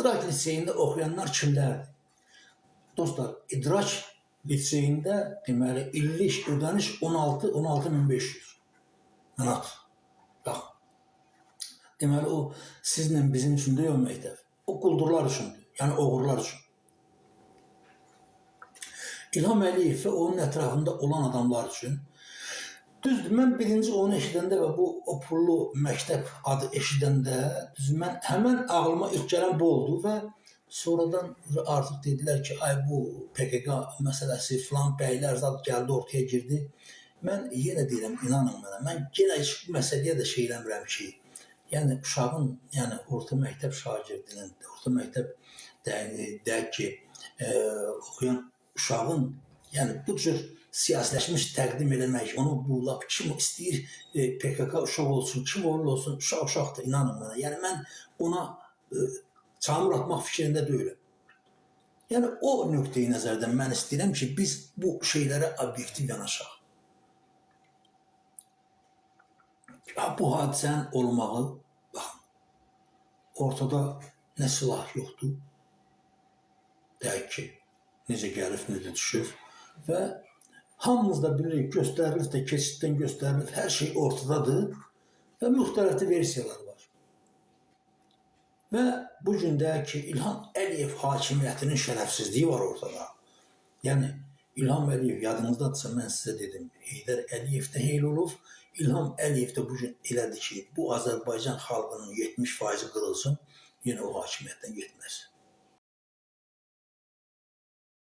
İdrak liseyində oxuyanlar kimlərdir? Dostlar, İdrak liseyində deməli illik ödəniş 16.500 manat. Bax. Deməli o sizlə bizim üçün deyil məktəb. O quldurlar üçündür. Yəni oğurlar üçün. İlham Əliyev və onun ətrafında olan adamlar üçün düzdür, mən birinci onu eşidəndə və bu o pullu məktəb adı eşidəndə mən həmən ağlıma ilk gələn bu oldu və sonradan artıq dedilər ki, ay bu PKK məsələsi filan bəylər zad gəldi ortaya girdi. Mən yenə deyirəm, inanın mənə, mən yenə heç bu məsələyə də şey eləmirəm ki, yəni uşağın, yəni orta məktəb şagirdinin, orta məktəb deyək ki, oxuyan uşağın, yəni bu cür siyasiləşmiş təqdim eləmək, onu bulaq, kim istəyir PKK uşaq olsun, kim olsun, uşaq uşaqdır, inanın mənə. Yəni mən ona çamur atmaq fikrində deyiləm. Yəni o nöqteyi nəzərdən mən istəyirəm ki, biz bu şeylərə obyektiv yanaşaq. Bu hadisənin olmağı, baxın, ortada nə silah yoxdur, deyək ki, necə gəlib, necə düşür və hamımız da bilirik, göstərilir də, keçiddən göstərilir, hər şey ortadadır və müxtəlif versiyalar var. Və bugün deyək ki, İlham Əliyev hakimiyyətinin şərəfsizliyi var ortada. Yəni, İlham Əliyev, yadınızdadırsa mən sizə dedim, Heydər Əliyev də heyl olub, İlham Əliyev də bugün elədi ki, bu Azərbaycan xalqının 70% qırılsın, yenə o hakimiyyətdən getməz.